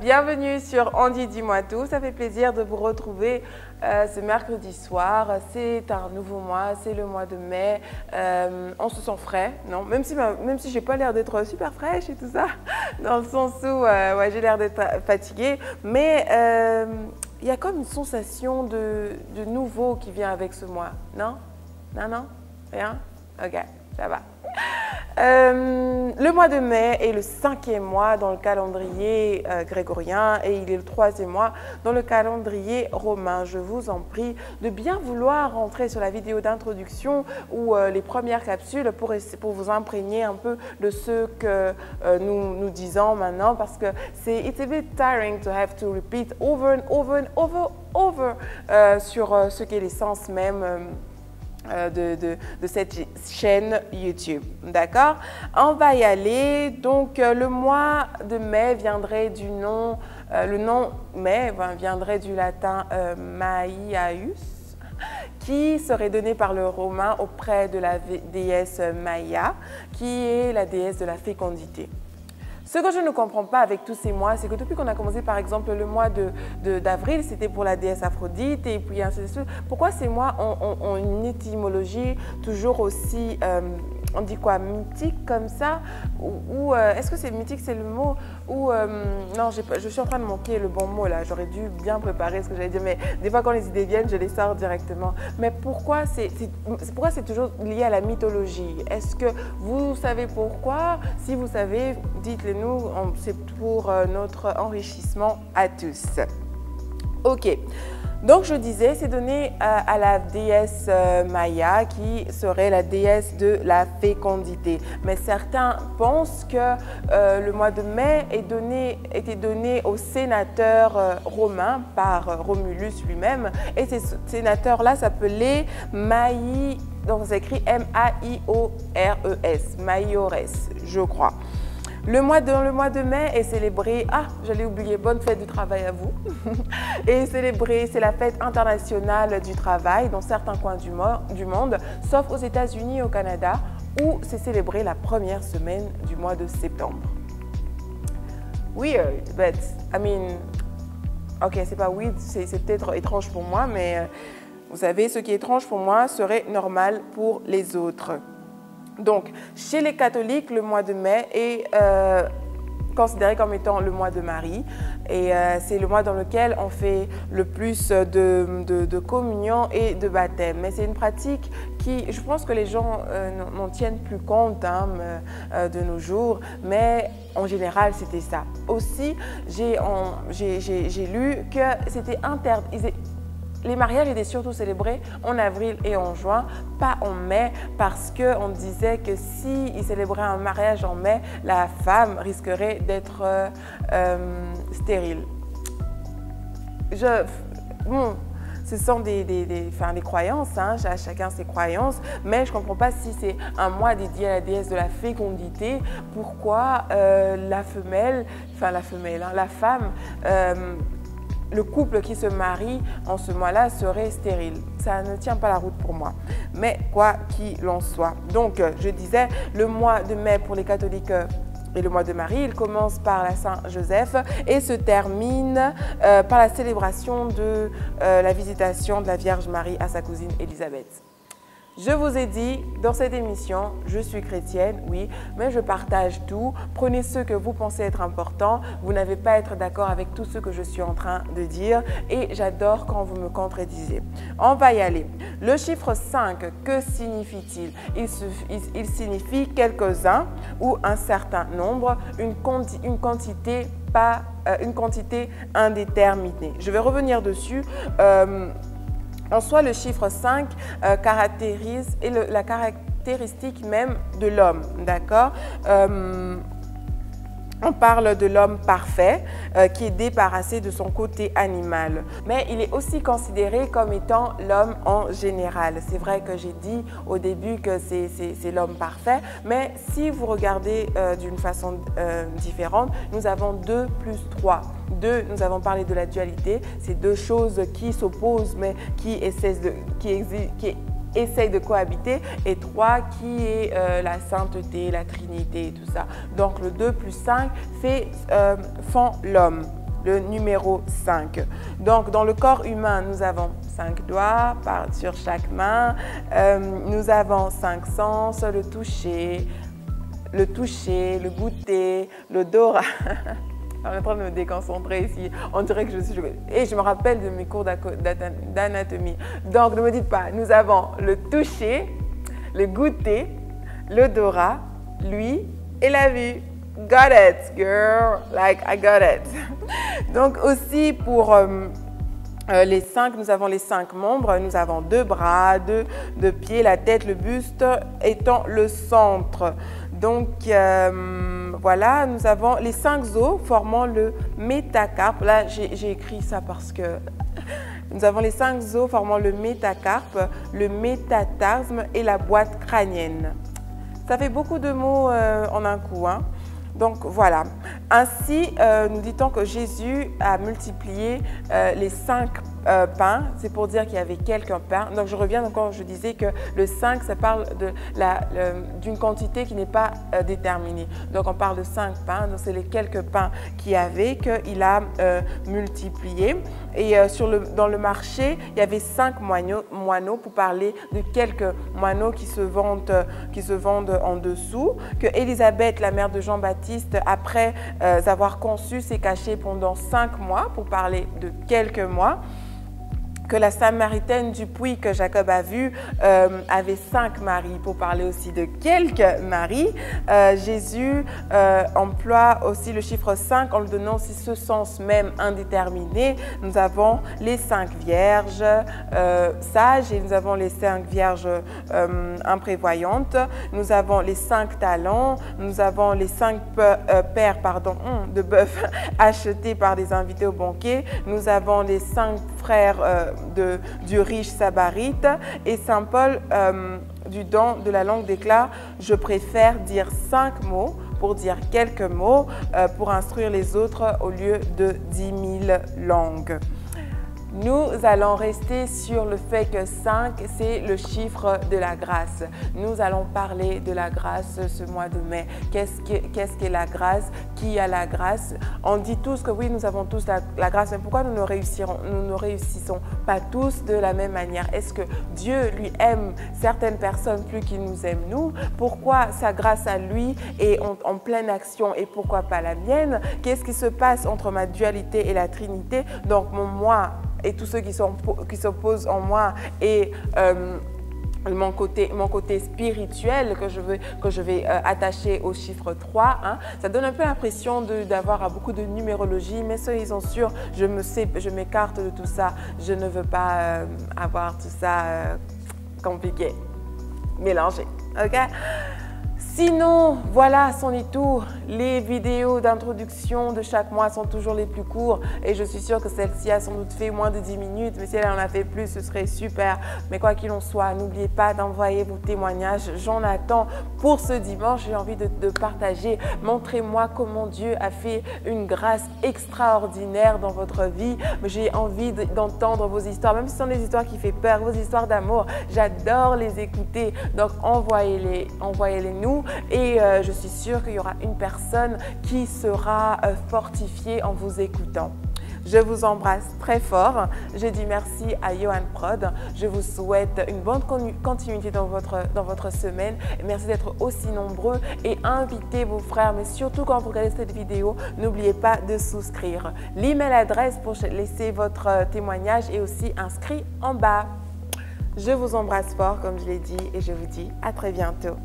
bienvenue sur On dit dis-moi tout. Ça fait plaisir de vous retrouver ce mercredi soir. C'est un nouveau mois, c'est le mois de mai. On se sent frais, non? Même si j'ai pas l'air d'être super fraîche et tout ça, dans le sens où ouais, j'ai l'air d'être fatiguée, mais il y a comme une sensation de nouveau qui vient avec ce mois, non? Non? Rien? Ok, ça va. Le mois de mai est le 5e mois dans le calendrier grégorien et il est le 3e mois dans le calendrier romain. Je vous en prie de bien vouloir rentrer sur la vidéo d'introduction ou les premières capsules pour vous imprégner un peu de ce que nous disons maintenant, parce que c'est it's a bit tiring to have to repeat over and over sur ce qui est l'essence même de cette chaîne YouTube. D'accord? On va y aller. Donc, le mois de mai viendrait du nom, le nom mai viendrait du latin Maiaeus, qui serait donné par le romain auprès de la déesse Maia, qui est la déesse de la fécondité. Ce que je ne comprends pas avec tous ces mois, c'est que depuis qu'on a commencé par exemple le mois d'avril, c'était pour la déesse Aphrodite et puis ainsi de suite. Pourquoi ces mois ont une étymologie toujours aussi, on dit quoi, mythique comme ça? Ou est-ce que c'est mythique, c'est le mot? Ou non, je suis en train de manquer le bon mot là. J'aurais dû bien préparer ce que j'allais dire, mais des fois quand les idées viennent, je les sors directement. Mais pourquoi c'est toujours lié à la mythologie? Est-ce que vous savez pourquoi? Si vous savez, dites-le nous, c'est pour notre enrichissement à tous. Ok, donc je disais, c'est donné à la déesse Maia, qui serait la déesse de la fécondité. Mais certains pensent que le mois de mai était donné au sénateur romain par Romulus lui-même. Et ces sénateurs-là s'appelaient Maï, donc ça s'écrit M-A-I-O-R-E-S, Maiores, je crois. Dans le mois de mai est célébré, j'allais oublier, bonne fête du travail à vous, et célébré, c'est la fête internationale du travail dans certains coins du monde, sauf aux États-Unis et au Canada, où c'est célébré la première semaine du mois de septembre. Weird, but I mean, ok, c'est pas weird, c'est peut-être étrange pour moi, mais vous savez, ce qui est étrange pour moi serait normal pour les autres. Donc, chez les catholiques, le mois de mai est considéré comme étant le mois de Marie. Et c'est le mois dans lequel on fait le plus de communion et de baptême. Mais c'est une pratique qui, je pense que les gens n'en tiennent plus compte de nos jours. Mais en général, c'était ça. Aussi, j'ai lu que c'était interdit. Les mariages étaient surtout célébrés en avril et en juin, pas en mai, parce qu'on disait que s'ils célébraient un mariage en mai, la femme risquerait d'être stérile. Ce sont des croyances, chacun ses croyances, mais je ne comprends pas si c'est un mois dédié à la déesse de la fécondité, pourquoi la femme, le couple qui se marie en ce mois-là serait stérile. Ça ne tient pas la route pour moi. Mais quoi qu'il en soit. Donc, je disais, le mois de mai pour les catholiques et le mois de Marie, il commence par la Saint-Joseph et se termine par la célébration de la visitation de la Vierge Marie à sa cousine Élisabeth. Je vous ai dit dans cette émission, je suis chrétienne, oui, mais je partage tout. Prenez ce que vous pensez être important. Vous n'avez pas à être d'accord avec tout ce que je suis en train de dire et j'adore quand vous me contredisez. On va y aller. Le chiffre 5, que signifie-t-il? Il signifie quelques-uns ou un certain nombre, une quantité indéterminée. Je vais revenir dessus. En soi, le chiffre 5 caractérise la caractéristique même de l'homme, d'accord? On parle de l'homme parfait qui est débarrassé de son côté animal. Mais il est aussi considéré comme étant l'homme en général. C'est vrai que j'ai dit au début que c'est l'homme parfait, mais si vous regardez d'une façon différente, nous avons 2 plus 3. Nous avons parlé de la dualité, c'est deux choses qui s'opposent mais qui essayent de cohabiter, et 3 qui est la sainteté, la trinité et tout ça. Donc le 2 plus 5 font l'homme, le numéro 5. Donc dans le corps humain, nous avons 5 doigts sur chaque main, nous avons 5 sens, le toucher, le goûter, l'odorat. Je suis en train de me déconcentrer ici. On dirait que je suis... Et je me rappelle de mes cours d'anatomie. Donc, ne me dites pas, nous avons le toucher, le goûter, l'odorat, l'ouïe et la vue. Got it, girl. Like, I got it. Donc, aussi pour... les 5, nous avons les 5 membres, nous avons 2 bras, 2 pieds, la tête, le buste étant le centre. Donc voilà, nous avons les 5 os formant le métacarpe. Là, j'ai écrit ça parce que nous avons les 5 os formant le métacarpe, le métatarse et la boîte crânienne. Ça fait beaucoup de mots en un coup, hein. Donc voilà, ainsi nous dit-on que Jésus a multiplié les 5 pains, c'est pour dire qu'il y avait quelques pains. Donc je reviens encore, je disais que le 5, ça parle d'une quantité qui n'est pas déterminée. Donc on parle de 5 pains, donc c'est les quelques pains qu'il y avait qu'il a multipliés. Et dans le marché, il y avait 5 moineaux pour parler de quelques moineaux qui se vendent en dessous. Que Élisabeth, la mère de Jean-Baptiste, après avoir conçu, s'est cachée pendant 5 mois pour parler de quelques mois. Que la Samaritaine du puits que Jacob a vu avait 5 maris pour parler aussi de quelques maris. Jésus emploie aussi le chiffre 5 en le donnant aussi ce sens même indéterminé. Nous avons les 5 vierges sages et nous avons les 5 vierges imprévoyantes. Nous avons les 5 talents. Nous avons les 5 paires de bœufs achetés par des invités au banquet. Nous avons les 5 frères du riche Sabarite et Saint Paul du don de la langue déclare « Je préfère dire 5 mots pour dire quelques mots pour instruire les autres au lieu de 10 000 langues ». Nous allons rester sur le fait que 5, c'est le chiffre de la grâce. Nous allons parler de la grâce ce mois de mai. Qu'est-ce qu'est la grâce? Qui a la grâce? On dit tous que oui, nous avons tous la grâce, mais pourquoi nous ne réussissons pas tous de la même manière? Est-ce que Dieu, lui, aime certaines personnes plus qu'il nous aime nous? Pourquoi sa grâce à lui est en pleine action et pourquoi pas la mienne? Qu'est-ce qui se passe entre ma dualité et la Trinité? Donc, mon moi et tous ceux qui s'opposent en moi et mon côté spirituel que je vais attacher au chiffre 3. Hein. Ça donne un peu l'impression d'avoir beaucoup de numérologie, mais soyez-en sûrs, je m'écarte de tout ça. Je ne veux pas avoir tout ça compliqué, mélangé. Ok? Sinon, voilà, c'en est tout. Les vidéos d'introduction de chaque mois sont toujours les plus courtes et je suis sûre que celle-ci a sans doute fait moins de 10 minutes, mais si elle en a fait plus, ce serait super. Mais quoi qu'il en soit, n'oubliez pas d'envoyer vos témoignages. J'en attends pour ce dimanche. J'ai envie de partager. Montrez-moi comment Dieu a fait une grâce extraordinaire dans votre vie. J'ai envie d'entendre vos histoires, même si ce sont des histoires qui font peur, vos histoires d'amour. J'adore les écouter. Donc, envoyez-les nous. Et je suis sûre qu'il y aura une personne qui sera fortifiée en vous écoutant. Je vous embrasse très fort. Je dis merci à Johan Prod. Je vous souhaite une bonne continuité dans votre semaine. Merci d'être aussi nombreux et invitez vos frères. Mais surtout quand vous regardez cette vidéo, n'oubliez pas de souscrire. L'email adresse pour laisser votre témoignage est aussi inscrit en bas. Je vous embrasse fort comme je l'ai dit et je vous dis à très bientôt.